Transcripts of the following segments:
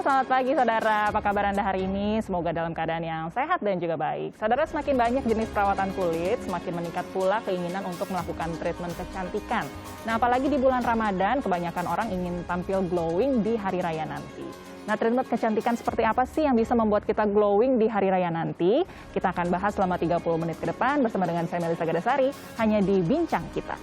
selamat pagi saudara. Apa kabar Anda hari ini? Semoga dalam keadaan yang sehat dan juga baik. Saudara, semakin banyak jenis perawatan kulit, semakin meningkat pula keinginan untuk melakukan treatment kecantikan. Nah, apalagi di bulan Ramadan, kebanyakan orang ingin tampil glowing di hari raya nanti. Nah, treatment kecantikan seperti apa sih yang bisa membuat kita glowing di hari raya nanti? Kita akan bahas selama 30 menit ke depan bersama dengan saya Melisa Gadasari, hanya di Bincang Kita.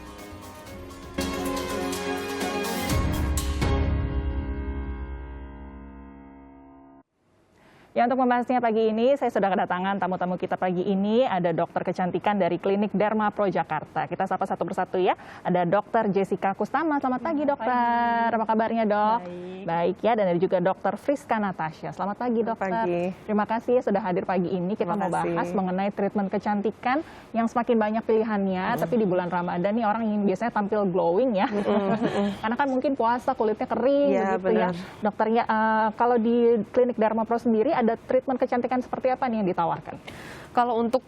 Ya, untuk membahasnya pagi ini, saya sudah kedatangan tamu-tamu kita pagi ini. Ada dokter kecantikan dari Klinik Derma Pro Jakarta. Kita sapa satu persatu ya. Ada Dokter Jessica Kustama. Selamat pagi, dokter. Apa kabarnya, dok? Baik ya, dan ada juga Dokter Friska Natasha. Selamat pagi, dokter. Pagi. Terima kasih ya sudah hadir pagi ini. Kita mau bahas mengenai treatment kecantikan yang semakin banyak pilihannya. Tapi di bulan Ramadan nih orang ingin biasanya tampil glowing ya. Karena kan mungkin puasa kulitnya kering ya, begitu ya. Dokternya, kalau di Klinik Derma Pro sendiri ada treatment kecantikan seperti apa nih yang ditawarkan? Kalau untuk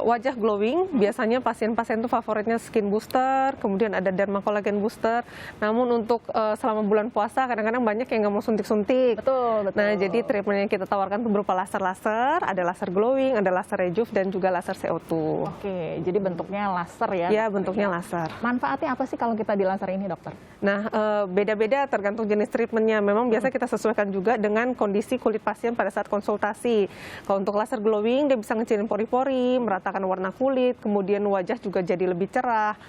wajah glowing, biasanya pasien-pasien itu favoritnya skin booster, kemudian ada derma collagen booster. Namun untuk selama bulan puasa, kadang-kadang banyak yang nggak mau suntik-suntik. Betul. Nah, jadi treatment yang kita tawarkan itu berupa laser-laser, ada laser glowing, ada laser rejuve, dan juga laser CO2. Oke, jadi bentuknya laser ya? Ya, bentuknya laser. Manfaatnya apa sih kalau kita di laser ini, dokter? Nah, beda-beda tergantung jenis treatmentnya. Memang biasa kita sesuaikan juga dengan kondisi kulit pasien pada saat konsultasi. Kalau untuk laser glowing, dia bisa ngecilin pori-pori, meratakan warna kulit, kemudian wajah juga jadi lebih cerah,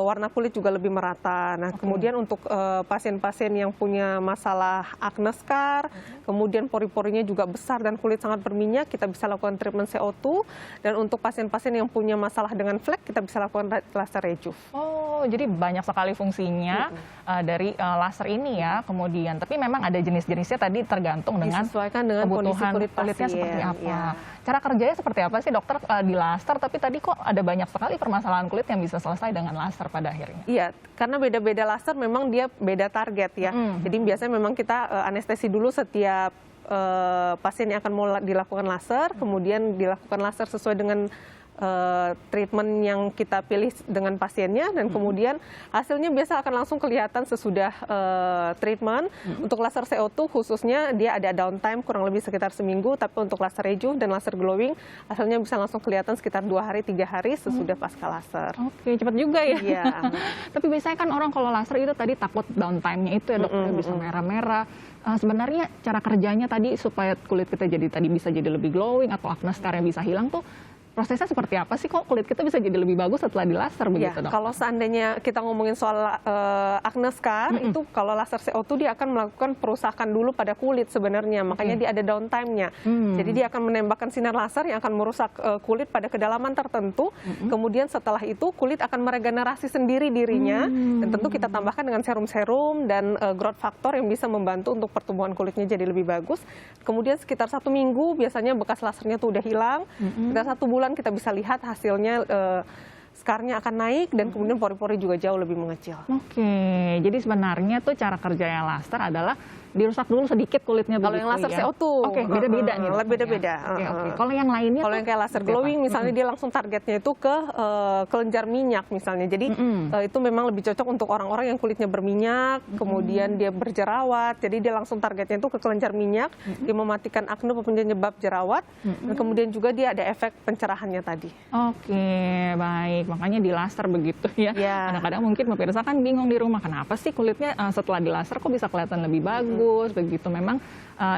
warna kulit juga lebih merata. Nah, kemudian untuk pasien-pasien yang punya masalah acne scar, kemudian pori-porinya juga besar dan kulit sangat berminyak, kita bisa lakukan treatment CO2. Dan untuk pasien-pasien yang punya masalah dengan flek, kita bisa lakukan laser rejuve. Oh, jadi banyak sekali fungsinya dari laser ini ya. Kemudian, tapi memang ada jenis-jenisnya tadi tergantung dengan disesuaikan dengan kebutuhan kondisi kulitnya seperti apa. Ya. Cara kerjanya seperti apa sih, dokter, di laser? Tapi tadi kok ada banyak sekali permasalahan kulit yang bisa selesai dengan laser pada akhirnya? Iya, karena beda-beda laser memang dia beda target ya. Jadi biasanya memang kita anestesi dulu setiap pasien yang akan mau dilakukan laser, kemudian dilakukan laser sesuai dengan treatment yang kita pilih dengan pasiennya, dan kemudian hasilnya biasa akan langsung kelihatan sesudah treatment. Untuk laser CO2 khususnya dia ada downtime kurang lebih sekitar seminggu, tapi untuk laser rejuve dan laser glowing hasilnya bisa langsung kelihatan sekitar 2 hari 3 hari sesudah pasca laser. Oke, cepat juga ya. Iya. Tapi biasanya kan orang kalau laser itu tadi takut downtime-nya itu ya, dokter, bisa merah-merah. Sebenarnya cara kerjanya tadi supaya kulit kita bisa jadi lebih glowing atau acne scar-nya bisa hilang tuh, prosesnya seperti apa sih, kok kulit kita bisa jadi lebih bagus setelah di laser begitu, dok? Kalau seandainya kita ngomongin soal acne scar, itu kalau laser CO2 dia akan melakukan perusakan dulu pada kulit sebenarnya, makanya dia ada downtime-nya. Jadi dia akan menembakkan sinar laser yang akan merusak kulit pada kedalaman tertentu, kemudian setelah itu kulit akan meregenerasi sendiri dirinya, dan tentu kita tambahkan dengan serum-serum dan growth factor yang bisa membantu untuk pertumbuhan kulitnya jadi lebih bagus. Kemudian sekitar 1 minggu biasanya bekas lasernya tuh udah hilang, sekitar 1 bulan kita bisa lihat hasilnya, skarnya akan naik dan kemudian pori-pori juga jauh lebih mengecil. Oke, jadi sebenarnya tuh cara kerjanya laser adalah dirusak dulu sedikit kulitnya. Kalau yang laser ya? CO2, oke, beda-beda nih. Beda-beda. Oke. Kalau yang lainnya, kalau yang kayak laser glowing misalnya dia langsung targetnya itu ke kelenjar minyak misalnya. Jadi itu memang lebih cocok untuk orang-orang yang kulitnya berminyak, kemudian dia berjerawat. Jadi dia langsung targetnya itu ke kelenjar minyak, dia mematikan acne penyebab jerawat, dan kemudian juga dia ada efek pencerahannya tadi. Oke, baik. Makanya di laser begitu ya. Kadang-kadang mungkin pemirsa kan bingung di rumah, kenapa sih kulitnya setelah di laser kok bisa kelihatan lebih bagus begitu. Memang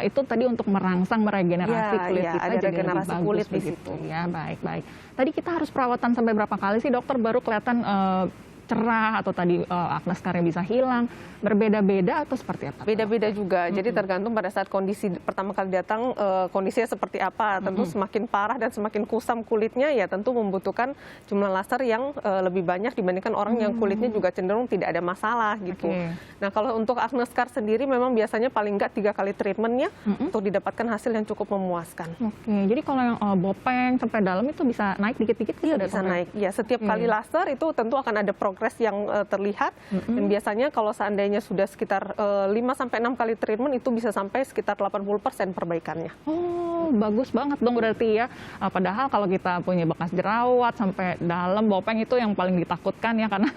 itu tadi untuk merangsang meregenerasi kulit kita ada jadi regenerasi lebih bagus kulit di begitu situ. ya. Baik. Tadi kita harus perawatan sampai berapa kali sih, dokter, baru kelihatan cerah atau tadi acne scar-nya bisa hilang? Berbeda-beda atau seperti apa? Beda-beda juga. Jadi tergantung pada saat kondisi pertama kali datang, kondisinya seperti apa. Tentu semakin parah dan semakin kusam kulitnya, ya tentu membutuhkan jumlah laser yang lebih banyak dibandingkan orang yang kulitnya juga cenderung tidak ada masalah gitu. Nah, kalau untuk acne scar sendiri memang biasanya paling nggak 3 kali treatmentnya untuk didapatkan hasil yang cukup memuaskan. Oke, jadi kalau yang bopeng sampai dalam itu bisa naik dikit-dikit? Iya, bisa naik. Ya, setiap kali laser itu tentu akan ada progres yang terlihat. Dan biasanya kalau seandainya sudah sekitar 5-6 kali treatment itu bisa sampai sekitar 80% perbaikannya. Oh, bagus banget dong berarti ya. Padahal kalau kita punya bekas jerawat sampai dalam bopeng itu yang paling ditakutkan ya, karena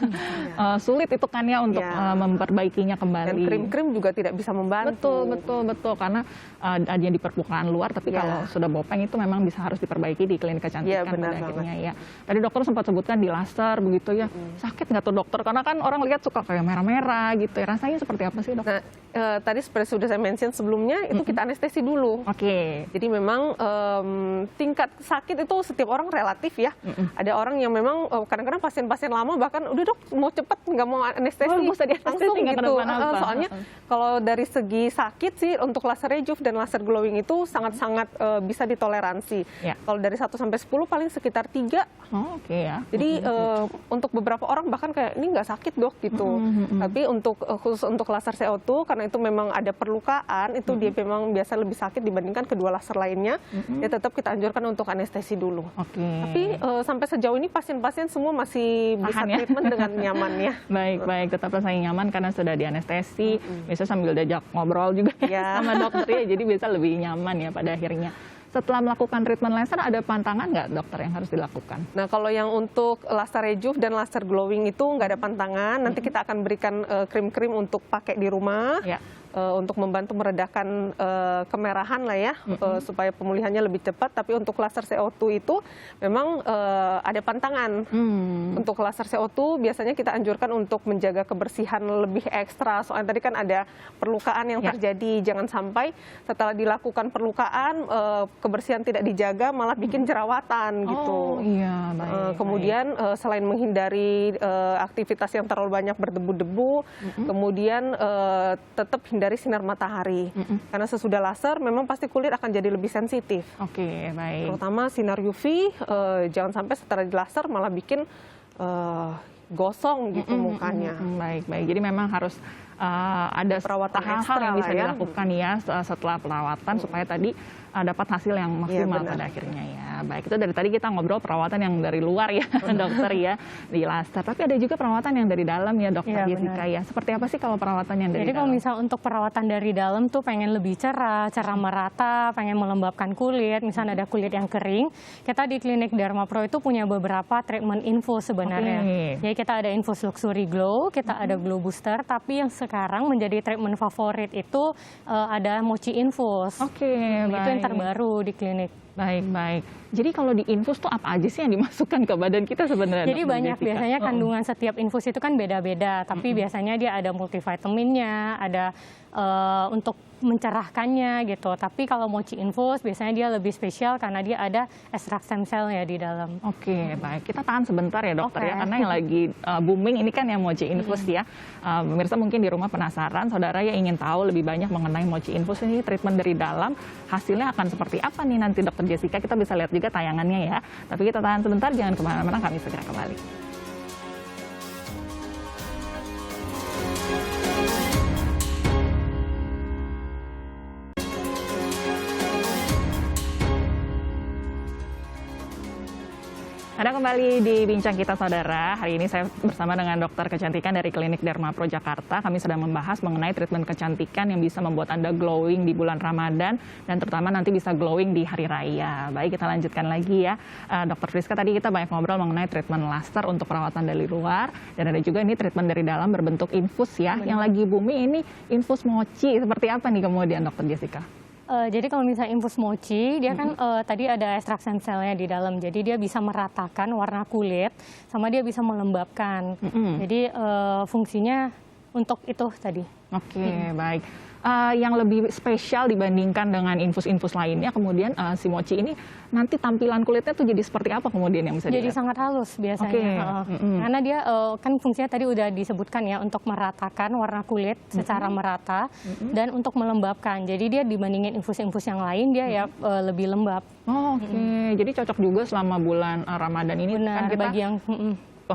sulit itu kan ya untuk memperbaikinya kembali. Dan krim-krim juga tidak bisa membantu. Betul, karena ada di permukaan luar, tapi kalau sudah bopeng itu memang bisa harus diperbaiki di klinik kecantikan pada akhirnya ya. Tadi dokter sempat sebutkan di laser begitu ya. Sakit nggak tuh dokter? Karena kan orang lihat suka kayak merah-merah gitu ya. Rasanya seperti apa sih dok? Nah, tadi seperti sudah saya mention sebelumnya, itu kita anestesi dulu. Oke. Jadi memang tingkat sakit itu setiap orang relatif ya. Ada orang yang memang kadang-kadang pasien-pasien lama bahkan udah dok mau cepet nggak mau anestesi, langsung gitu. Soalnya kalau dari segi sakit sih untuk laser rejuve dan laser glowing itu sangat-sangat bisa ditoleransi. Kalau dari 1 sampai 10 paling sekitar 3. Oke ya. Jadi untuk beberapa orang bahkan kayak ini nggak sakit dok gitu. Tapi untuk khusus untuk laser CO2 karena itu memang ada perlukaan, itu dia memang biasa lebih sakit dibandingkan kedua laser lainnya. Ya tetap kita anjurkan untuk anestesi dulu. Tapi sampai sejauh ini pasien-pasien semua masih bisa treatment dengan nyaman ya. Baik, tetap rasanya nyaman karena sudah di anestesi. Biasa sambil diajak ngobrol juga sama dokter ya, jadi bisa lebih nyaman ya pada akhirnya. Setelah melakukan treatment laser, ada pantangan nggak dokter yang harus dilakukan? Nah, kalau yang untuk laser rejuve dan laser glowing itu nggak ada pantangan. Nanti kita akan berikan krim-krim untuk pakai di rumah. Untuk membantu meredakan kemerahan lah ya, supaya pemulihannya lebih cepat. Tapi untuk laser CO2 itu memang ada pantangan. Untuk laser CO2 biasanya kita anjurkan untuk menjaga kebersihan lebih ekstra. Soalnya tadi kan ada perlukaan yang terjadi. Jangan sampai setelah dilakukan perlukaan kebersihan tidak dijaga malah bikin jerawatan gitu. Kemudian selain menghindari aktivitas yang terlalu banyak berdebu-debu, kemudian tetap dari sinar matahari. Karena sesudah laser memang pasti kulit akan jadi lebih sensitif. Baik. Terutama sinar UV, jangan sampai setelah di laser malah bikin gosong gitu mukanya. Baik. Jadi memang harus ada perawatan hal-hal yang bisa dilakukan ya setelah perawatan supaya tadi dapat hasil yang maksimal pada akhirnya ya. Baik, itu dari tadi kita ngobrol perawatan yang dari luar ya dokter ya, di laser. Tapi ada juga perawatan yang dari dalam ya dokter Jessica ya. Seperti apa sih kalau perawatan yang dari dalam? Jadi kalau misal untuk perawatan dari dalam tuh pengen lebih cerah merata, pengen melembabkan kulit, misalnya ada kulit yang kering, kita di klinik Derma Pro itu punya beberapa treatment infus sebenarnya. Jadi kita ada infus Luxury Glow, kita ada Glow Booster, tapi yang sekarang menjadi treatment favorit itu ada Mochi Infus. Itu yang terbaru di klinik. Baik. Jadi kalau di infus tuh apa aja sih yang dimasukkan ke badan kita sebenarnya? Jadi banyak, biasanya kandungan setiap infus itu kan beda-beda, tapi biasanya dia ada multivitaminnya, ada untuk mencerahkannya gitu. Tapi kalau Mochi Infus biasanya dia lebih spesial karena dia ada ekstrak stem cell ya di dalam. Baik. Kita tahan sebentar ya dokter ya, karena yang lagi booming ini kan yang Mochi Infus ya. Pemirsa mungkin di rumah penasaran, saudara yang ingin tahu lebih banyak mengenai Mochi Infus ini treatment dari dalam, hasilnya akan seperti apa nih nanti dokter Jessica? Kita bisa lihat juga tayangannya ya. Tapi kita tahan sebentar, jangan kemana-mana, kami segera kembali. Anda kembali di Bincang Kita Saudara. Hari ini saya bersama dengan dokter kecantikan dari Klinik Derma Pro Jakarta. Kami sedang membahas mengenai treatment kecantikan yang bisa membuat Anda glowing di bulan Ramadan dan terutama nanti bisa glowing di hari raya. Baik, kita lanjutkan lagi ya. Dokter Friska, tadi kita banyak ngobrol mengenai treatment laser untuk perawatan dari luar dan ada juga ini treatment dari dalam berbentuk infus ya. Yang lagi booming ini infus mochi. Seperti apa nih kemudian dokter Jessica? Jadi kalau misalnya infus mochi, dia kan tadi ada ekstrak stem cell-nya di dalam, jadi dia bisa meratakan warna kulit, sama dia bisa melembabkan. Jadi fungsinya untuk itu tadi. Baik. Yang lebih spesial dibandingkan dengan infus-infus lainnya, kemudian si mochi ini nanti tampilan kulitnya tuh jadi seperti apa kemudian yang bisa dilihat? Jadi sangat halus biasanya. Karena dia kan fungsinya tadi udah disebutkan ya, untuk meratakan warna kulit secara merata dan untuk melembabkan. Jadi dia dibandingin infus-infus yang lain dia ya lebih lembab. Jadi cocok juga selama bulan Ramadan ini. Benar, kan kita bagi yang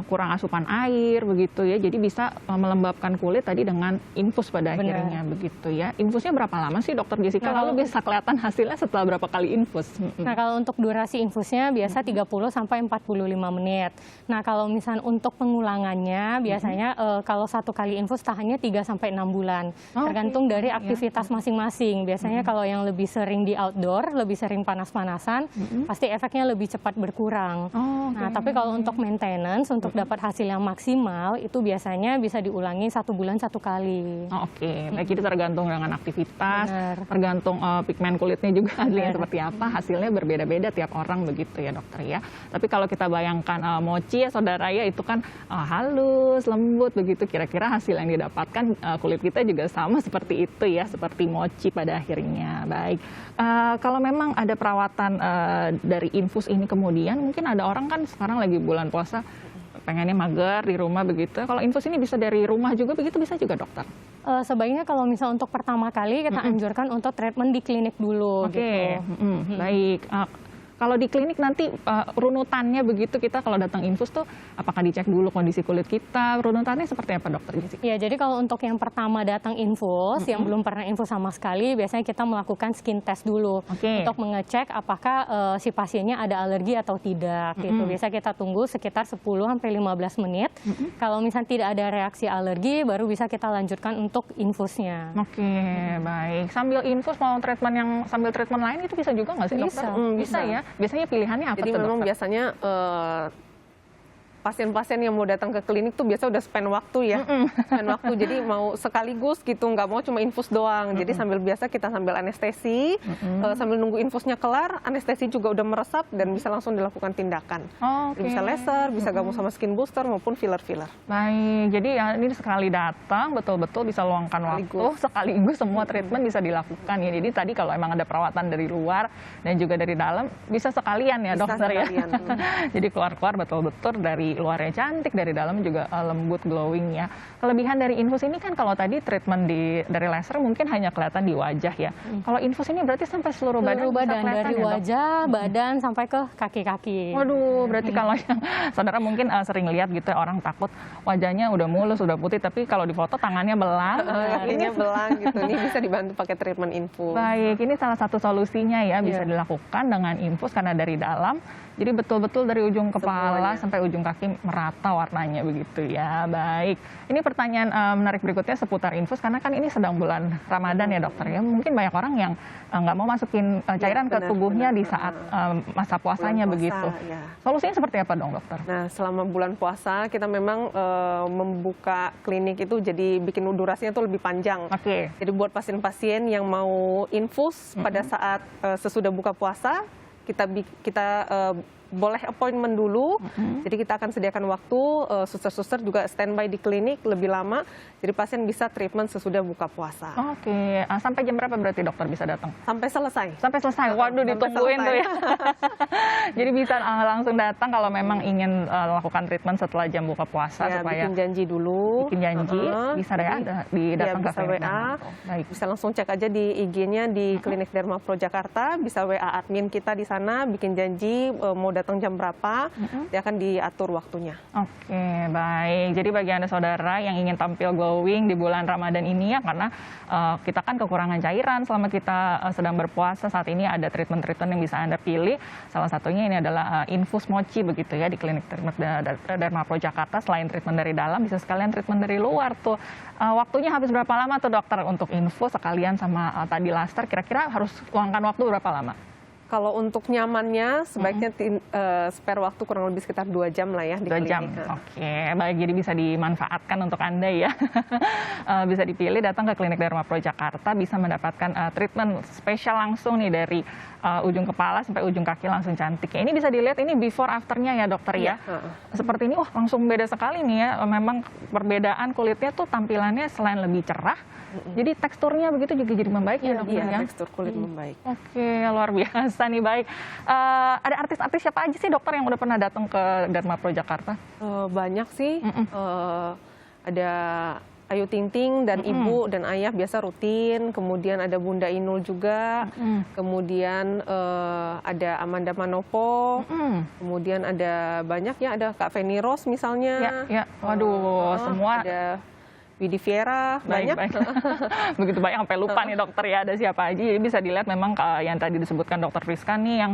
kurang asupan air begitu ya. Jadi bisa melembabkan kulit tadi dengan infus pada akhirnya begitu ya. Infusnya berapa lama sih Dokter Jessica? Lalu bisa kelihatan hasilnya setelah berapa kali infus? Nah, kalau untuk durasi infusnya biasa 30 sampai 45 menit. Nah, kalau misalnya untuk pengulangannya biasanya kalau satu kali infus tahannya 3 sampai 6 bulan. Tergantung dari aktivitas masing-masing. Biasanya kalau yang lebih sering di outdoor, lebih sering panas-panasan, pasti efeknya lebih cepat berkurang. Nah, tapi kalau untuk maintenance, untuk dapat hasil yang maksimal, itu biasanya bisa diulangi 1 bulan 1 kali. Baik, jadi tergantung dengan aktivitas, tergantung pigmen kulitnya juga hasilnya seperti apa, hasilnya berbeda-beda tiap orang begitu ya dokter ya. Tapi kalau kita bayangkan mochi ya saudara ya, itu kan halus, lembut begitu, kira-kira hasil yang didapatkan kulit kita juga sama seperti itu ya, seperti mochi pada akhirnya. Baik, kalau memang ada perawatan dari infus ini kemudian, mungkin ada orang kan sekarang lagi bulan puasa, pengennya mager di rumah begitu. Kalau infus ini bisa dari rumah juga begitu, bisa juga dokter? Sebaiknya kalau misal untuk pertama kali kita anjurkan untuk treatment di klinik dulu. Gitu. Baik. Kalau di klinik nanti runutannya begitu, kita kalau datang infus tuh apakah dicek dulu kondisi kulit kita, runutannya seperti apa dokter Jessica? Ya, jadi kalau untuk yang pertama datang infus, yang belum pernah infus sama sekali, biasanya kita melakukan skin test dulu untuk mengecek apakah si pasiennya ada alergi atau tidak. Gitu. Biasa kita tunggu sekitar 10-15 menit. Kalau misalnya tidak ada reaksi alergi, baru bisa kita lanjutkan untuk infusnya. Baik. Sambil infus mau treatment yang sambil treatment lain itu bisa juga nggak sih dokter? Bisa ya. Biasanya pilihannya apa? Jadi memang biasanya pasien-pasien yang mau datang ke klinik tuh biasa udah spend waktu ya, spend waktu. Jadi mau sekaligus gitu, nggak mau cuma infus doang. Jadi biasa kita sambil anestesi, sambil nunggu infusnya kelar, anestesi juga udah meresap dan bisa langsung dilakukan tindakan. Jadi bisa laser, bisa gabung sama skin booster maupun filler-filler. Baik, jadi ya ini sekali datang betul-betul bisa luangkan waktu, sekaligus semua treatment bisa dilakukan ya. Jadi tadi kalau emang ada perawatan dari luar dan juga dari dalam, bisa sekalian ya dokter ya. Jadi keluar-keluar betul-betul dari luarnya cantik, dari dalam juga lembut, glowing ya. Kelebihan dari infus ini kan kalau tadi treatment dari laser mungkin hanya kelihatan di wajah ya. Kalau infus ini berarti sampai seluruh badan dari ya, wajah, badan sampai ke kaki-kaki. Waduh, berarti kalau yang saudara mungkin sering lihat gitu orang takut wajahnya udah mulus, udah putih, tapi kalau di foto tangannya belang, kakinya belang gitu. Ini bisa dibantu pakai treatment infus. Baik, ini salah satu solusinya ya, bisa dilakukan dengan infus karena dari dalam. Jadi betul-betul dari ujung kepala sampai ujung kaki merata warnanya begitu ya. Baik, ini pertanyaan menarik berikutnya seputar infus, karena kan ini sedang bulan Ramadan ya dokter ya. Mungkin banyak orang yang nggak mau masukin cairan ke tubuhnya di saat masa puasanya begitu. Solusinya seperti apa dong dokter? Nah, selama bulan puasa kita memang membuka klinik itu jadi bikin durasinya tuh lebih panjang. Jadi buat pasien-pasien yang mau infus pada saat sesudah buka puasa, kita boleh appointment dulu, jadi kita akan sediakan waktu, suster-suster juga standby di klinik lebih lama, jadi pasien bisa treatment sesudah buka puasa. Sampai jam berapa berarti dokter bisa datang? Sampai selesai. Sampai selesai, waduh ditungguin tuh ya. Jadi bisa langsung datang kalau memang ingin lakukan treatment setelah jam buka puasa supaya bikin janji dulu. Bikin janji, bisa datang ke klinik WA, bisa langsung cek aja di IG-nya di Klinik Derma Pro Jakarta, bisa WA admin kita di sana, bikin janji mau datang jam berapa, dia akan diatur waktunya. Baik. Jadi bagi Anda saudara yang ingin tampil glowing di bulan Ramadan ini ya, karena kita kan kekurangan cairan selama kita sedang berpuasa, saat ini ada treatment-treatment yang bisa Anda pilih. Salah satunya ini adalah infus mochi begitu ya di Klinik Derma Pro Jakarta. Selain treatment dari dalam, bisa sekalian treatment dari luar tuh. Waktunya habis berapa lama tuh dokter untuk infus sekalian sama tadi laser? Kira-kira harus luangkan waktu berapa lama? Kalau untuk nyamannya, sebaiknya spare waktu kurang lebih sekitar 2 jam lah ya di klinik. 2 jam, baik, jadi bisa dimanfaatkan untuk Anda ya. Bisa dipilih datang ke Klinik Derma Pro Jakarta, bisa mendapatkan treatment spesial langsung nih dari ujung kepala sampai ujung kaki langsung cantik. Ini bisa dilihat ini before afternya ya dokter ya. Seperti ini, wah langsung beda sekali nih ya. Memang perbedaan kulitnya tuh tampilannya selain lebih cerah, jadi teksturnya begitu juga jadi membaik ya dokter ya. Tekstur kulit membaik. Luar biasa nih, baik. Ada artis-artis siapa aja sih dokter yang udah pernah datang ke Derma Pro Jakarta? Banyak sih. Ada Ayu Ting Ting dan ibu dan ayah biasa rutin, kemudian ada Bunda Inul juga, kemudian ada Amanda Manopo, kemudian ada banyak ya, ada Kak Feni Rose misalnya. Ya, waduh, semua ada Widi Viera, banyak. Baik. Begitu banyak sampai lupa nih dokter ya ada siapa aja. Jadi bisa dilihat memang yang tadi disebutkan dokter Friska nih yang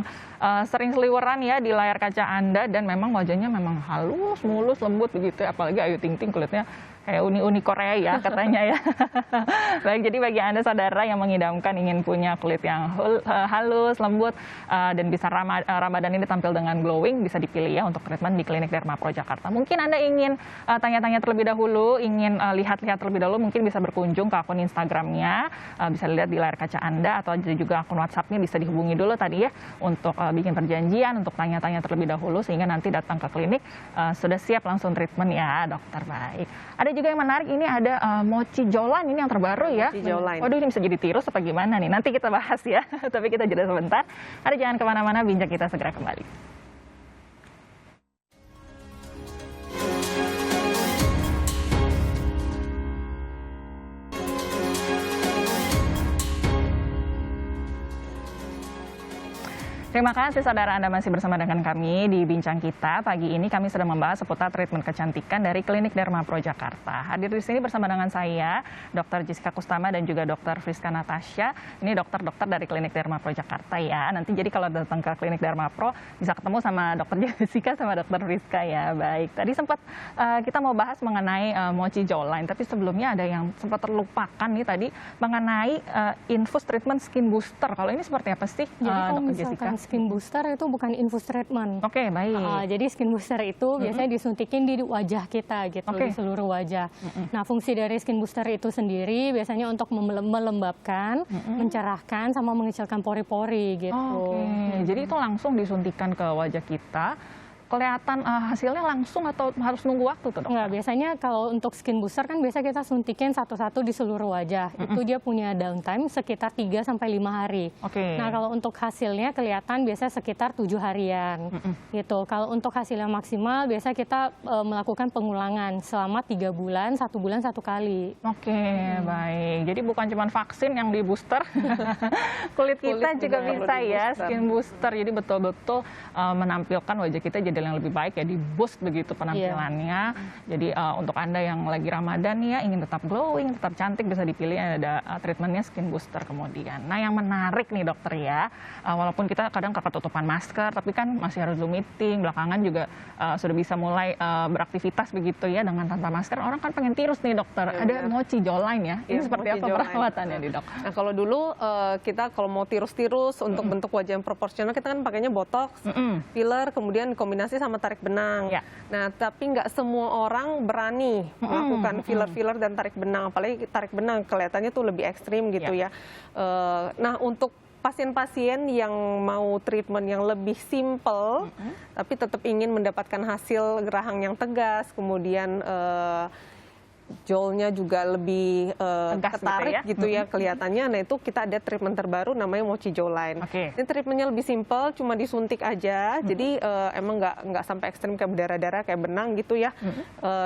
sering seliweran ya di layar kaca Anda dan memang wajahnya memang halus, mulus, lembut begitu. Apalagi Ayu Ting Ting kulitnya kayak uni-uni Korea ya katanya ya. Baik, jadi bagi Anda saudara yang mengidamkan ingin punya kulit yang halus, lembut, dan bisa Ramadan ini tampil dengan glowing, bisa dipilih ya untuk treatment di Klinik Derma Pro Jakarta. Mungkin Anda ingin tanya-tanya terlebih dahulu, ingin lihat-lihat terlebih dahulu, mungkin bisa berkunjung ke akun Instagramnya, bisa lihat di layar kaca Anda, atau juga akun WhatsApp-nya bisa dihubungi dulu tadi ya, untuk bikin perjanjian, untuk tanya-tanya terlebih dahulu, sehingga nanti datang ke klinik, sudah siap langsung treatment ya dokter. Baik. Ada juga yang menarik, ini ada mochi jawline, ini yang terbaru ya. Mochi jawline. Waduh, ini bisa jadi tirus apa gimana nih? Nanti kita bahas ya. Tapi kita jeda sebentar. Ada jangan kemana-mana, bincang kita segera kembali. Terima kasih saudara, Anda masih bersama dengan kami di Bincang Kita. Pagi ini kami sedang membahas seputar treatment kecantikan dari Klinik Derma Pro Jakarta. Hadir di sini bersama dengan saya, Dr. Jessica Kustama dan juga Dr. Friska Natasha. Ini dokter-dokter dari Klinik Derma Pro Jakarta ya. Nanti jadi kalau datang ke Klinik Derma Pro bisa ketemu sama Dr. Jessica sama Dr. Friska ya. Baik, tadi sempat kita mau bahas mengenai mochi jawline, tapi sebelumnya ada yang sempat terlupakan nih tadi mengenai infus treatment skin booster. Kalau ini seperti apa sih, Dr. Jessica? Skin booster itu bukan infus treatment. Oke, baik. Jadi skin booster itu biasanya disuntikin di wajah kita gitu, di seluruh wajah. Nah, fungsi dari skin booster itu sendiri biasanya untuk melembabkan, mencerahkan, sama mengecilkan pori-pori gitu. Jadi itu langsung disuntikan ke wajah kita. Kelihatan hasilnya langsung atau harus nunggu waktu tuh, Dok? Enggak, biasanya kalau untuk skin booster kan biasa kita suntikin satu-satu di seluruh wajah. Itu dia punya downtime sekitar 3 sampai 5 hari. Nah, kalau untuk hasilnya kelihatan biasa sekitar 7 harian. Gitu. Kalau untuk hasilnya maksimal biasa kita melakukan pengulangan selama 3 bulan, 1 bulan 1 kali. Baik. Jadi bukan cuma vaksin yang di booster. Kulit kita juga bisa ya skin booster. Jadi betul-betul menampilkan wajah kita jadi yang lebih baik ya, di boost begitu penampilannya. Jadi untuk Anda yang lagi Ramadan ya, ingin tetap glowing, tetap cantik, bisa dipilih ada treatmentnya skin booster kemudian. Nah, yang menarik nih dokter ya, walaupun kita kadang ketutupan masker, tapi kan masih harus Zoom meeting, belakangan juga sudah bisa mulai beraktivitas begitu ya dengan tanpa masker. Orang kan pengen tirus nih dokter, ada mochi jawline ya. Ini seperti apa perawatannya nih dok? Nah, kalau dulu kita kalau mau tirus-tirus untuk bentuk wajah yang proporsional, kita kan pakainya botox, filler, kemudian kombinasi sama tarik benang. Nah, tapi nggak semua orang berani melakukan filler-filler dan tarik benang, apalagi tarik benang kelihatannya tuh lebih ekstrim gitu ya. Nah, untuk pasien-pasien yang mau treatment yang lebih simple, tapi tetap ingin mendapatkan hasil gerahang yang tegas, kemudian jawlnya juga lebih ketarik gitu ya kelihatannya. Nah, itu kita ada treatment terbaru namanya mochi jawline. Ini treatmentnya lebih simple, cuma disuntik aja. Jadi emang nggak sampai ekstrim kayak berdarah-darah kayak benang gitu ya.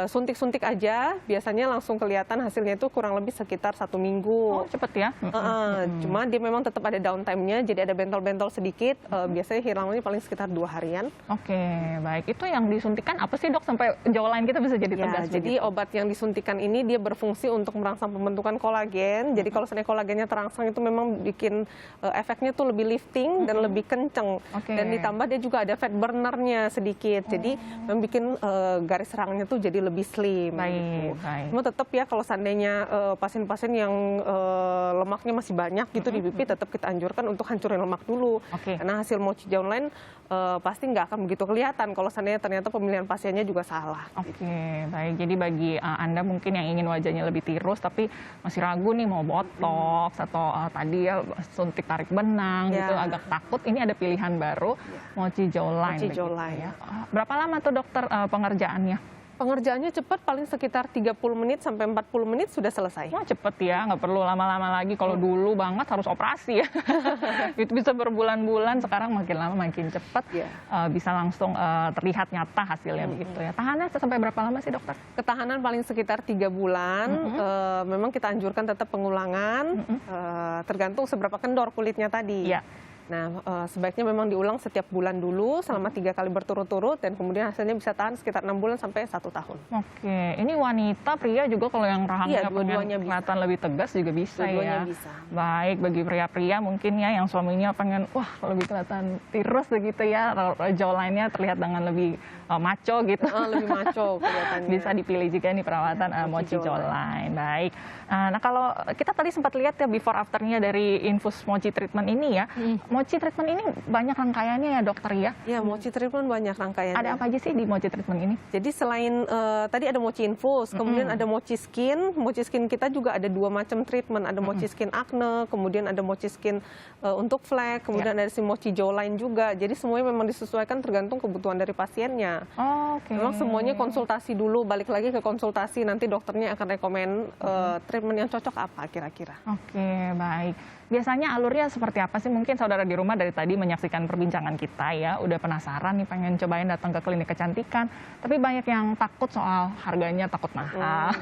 Suntik-suntik aja, biasanya langsung kelihatan hasilnya itu kurang lebih sekitar 1 minggu. Cepet ya. Cuma dia memang tetap ada downtime-nya, jadi ada bentol-bentol sedikit. Biasanya hilangnya paling sekitar 2 harian. Baik. Itu yang disuntikan apa sih dok sampai jawline kita bisa jadi tegas? Jadi obat yang disuntikan ini dia berfungsi untuk merangsang pembentukan kolagen. Jadi kalau seandainya kolagennya terangsang itu memang bikin efeknya tuh lebih lifting dan lebih kenceng. Dan ditambah dia juga ada fat burnernya sedikit. Jadi memang bikin garis rangnya tuh jadi lebih slim. Cuma tetap ya kalau seandainya pasien-pasien yang lemaknya masih banyak gitu di pipi, tetap kita anjurkan untuk hancurin lemak dulu. Karena hasil mochi jawline pasti nggak akan begitu kelihatan kalau seandainya ternyata pemilihan pasiennya juga salah. Baik. Jadi bagi Anda mungkin yang ingin wajahnya lebih tirus tapi masih ragu nih mau botox atau tadi ya suntik tarik benang gitu, agak takut, ini ada pilihan baru mochi jawline. Ya. Berapa lama tuh dokter pengerjaannya? Pengerjaannya cepat, paling sekitar 30 menit sampai 40 menit sudah selesai. Wah, cepet ya, nggak perlu lama-lama lagi. Kalau dulu banget harus operasi ya. Itu bisa berbulan-bulan, sekarang makin lama makin cepet. Bisa langsung terlihat nyata hasilnya begitu ya. Tahannya sampai berapa lama sih dokter? Ketahanan paling sekitar 3 bulan. Memang kita anjurkan tetap pengulangan, tergantung seberapa kendor kulitnya tadi. Iya. Nah, sebaiknya memang diulang setiap bulan dulu selama 3 kali berturut-turut, dan kemudian hasilnya bisa tahan sekitar 6 bulan sampai 1 tahun. Oke, ini wanita, pria juga kalau yang rahangnya pengen kelihatan lebih tegas juga bisa ya. Bisa. Baik, bagi pria-pria mungkin ya yang suaminya pengen lebih kelihatan tirus begitu ya, jawline-nya terlihat dengan lebih maco gitu. Lebih maco kelihatannya. Bisa dipilih juga nih perawatan mochi jawline. Baik. Nah, kalau kita tadi sempat lihat ya before afternya dari infus mochi treatment ini ya. Mochi treatment ini banyak rangkaiannya ya dokter ya? Ya, mochi treatment banyak rangkaiannya. Ada apa aja sih di mochi treatment ini? Jadi selain tadi ada mochi infus, kemudian ada mochi skin. Mochi skin kita juga ada 2 macam treatment. Ada mochi skin acne, kemudian ada mochi skin untuk flek, kemudian ada si mochi jawline juga. Jadi semuanya memang disesuaikan tergantung kebutuhan dari pasiennya. Oke. Memang semuanya konsultasi dulu, balik lagi ke konsultasi, nanti dokternya akan rekomen treatment yang cocok apa kira-kira. Oke, baik. Biasanya alurnya seperti apa sih? Mungkin saudara di rumah dari tadi menyaksikan perbincangan kita ya, udah penasaran nih pengen cobain datang ke klinik kecantikan, tapi banyak yang takut soal harganya, takut mahal.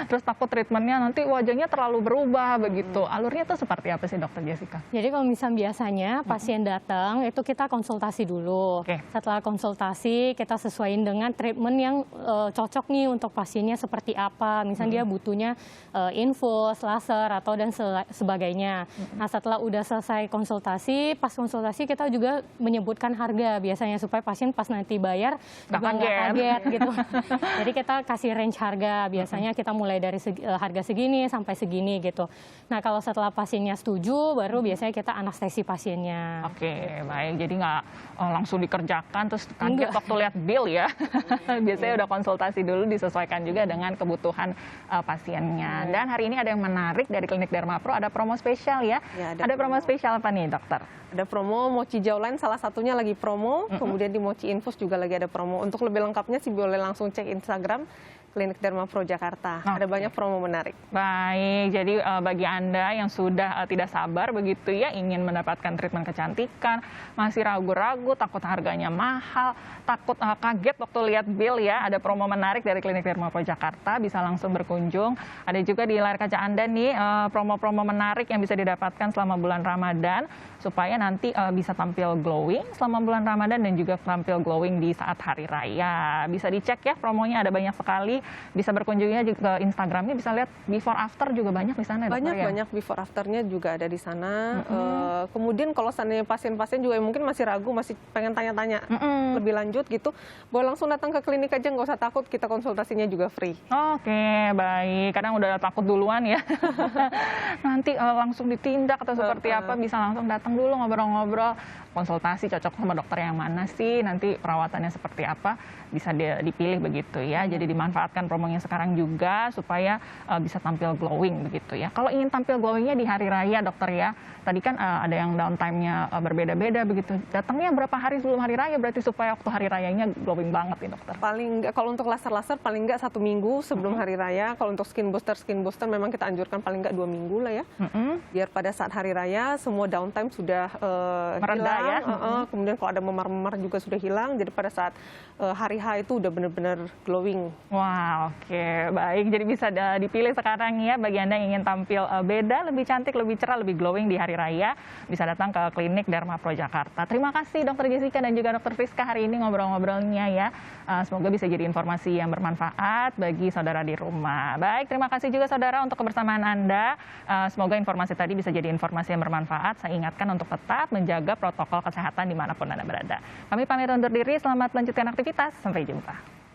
Terus takut treatmentnya nanti wajahnya terlalu berubah begitu. Alurnya tuh seperti apa sih dokter Jessica? Jadi kalau misalnya biasanya pasien datang itu kita konsultasi dulu. Setelah konsultasi kita sesuaiin dengan treatment yang cocok nih untuk pasiennya seperti apa. Misalnya dia butuhnya infus, laser atau dan sebagainya. Nah, setelah udah selesai konsultasi, pas konsultasi kita juga menyebutkan harga biasanya supaya pasien pas nanti bayar juga nggak kaget gitu. Jadi kita kasih range harga, biasanya kita mulai dari harga segini sampai segini gitu. Nah, kalau setelah pasiennya setuju, baru biasanya kita anestesi pasiennya. Oke, baik. Jadi nggak langsung dikerjakan terus kaget waktu lihat bill ya. Biasanya udah konsultasi dulu, disesuaikan juga dengan kebutuhan pasiennya. Dan hari ini ada yang menarik dari Klinik Dermapro, ada promo spesial ya. Ada promo spesial apa nih dokter? Ada promo mochi jawline, salah satunya lagi promo, kemudian di mochi infus juga lagi ada promo. Untuk lebih lengkapnya sih boleh langsung cek Instagram Klinik Dermapro Jakarta. Ada banyak promo menarik. Baik, jadi bagi Anda yang sudah tidak sabar begitu ya, ingin mendapatkan treatment kecantikan, masih ragu-ragu, takut harganya mahal, takut kaget waktu lihat bill ya, ada promo menarik dari Klinik Dermapro Jakarta, bisa langsung berkunjung. Ada juga di layar kaca Anda nih promo-promo menarik yang bisa didapatkan selama bulan Ramadan, supaya nanti bisa tampil glowing selama bulan Ramadan dan juga tampil glowing di saat hari raya. Bisa dicek ya, promonya ada banyak sekali. Bisa berkunjungnya juga ke Instagramnya, bisa lihat before after juga banyak di sana. Banyak before afternya juga ada di sana. Kemudian kalau seandainya pasien-pasien juga mungkin masih ragu, masih pengen tanya-tanya lebih lanjut gitu, boleh langsung datang ke klinik aja, nggak usah takut, kita konsultasinya juga free. Oke, baik. Kadang udah takut duluan ya. Nanti langsung ditindak atau seperti apa, bisa langsung datang dulu ngobrol-ngobrol, konsultasi cocok sama dokter yang mana sih, nanti perawatannya seperti apa, bisa dipilih begitu ya. Jadi dimanfaatkan promonya sekarang juga supaya bisa tampil glowing begitu ya. Kalau ingin tampil glowingnya di hari raya dokter ya, tadi kan ada yang downtime-nya berbeda-beda begitu. Datangnya berapa hari sebelum hari raya berarti supaya waktu hari rayanya glowing banget nih dokter? Paling nggak, kalau untuk laser-laser paling nggak 1 minggu sebelum hari raya. Kalau untuk skin booster memang kita anjurkan paling nggak 2 minggu lah ya. Biar pada saat hari raya semua downtime sudah mereda ya. Kemudian kalau ada memar-memar juga sudah hilang. Jadi pada saat hari H itu udah benar-benar glowing. Wah, oke, baik. Jadi bisa dipilih sekarang ya bagi Anda yang ingin tampil beda, lebih cantik, lebih cerah, lebih glowing di hari raya, bisa datang ke Klinik Dermapro Jakarta. Terima kasih Dokter Jessica dan juga Dokter Friska hari ini ngobrol-ngobrolnya ya. Semoga bisa jadi informasi yang bermanfaat bagi saudara di rumah. Baik, terima kasih juga saudara untuk kebersamaan Anda. Semoga informasi tadi bisa jadi informasi yang bermanfaat. Saya ingatkan untuk tetap menjaga protokol kesehatan dimanapun Anda berada. Kami pamit undur diri, selamat melanjutkan aktivitas. Sampai jumpa.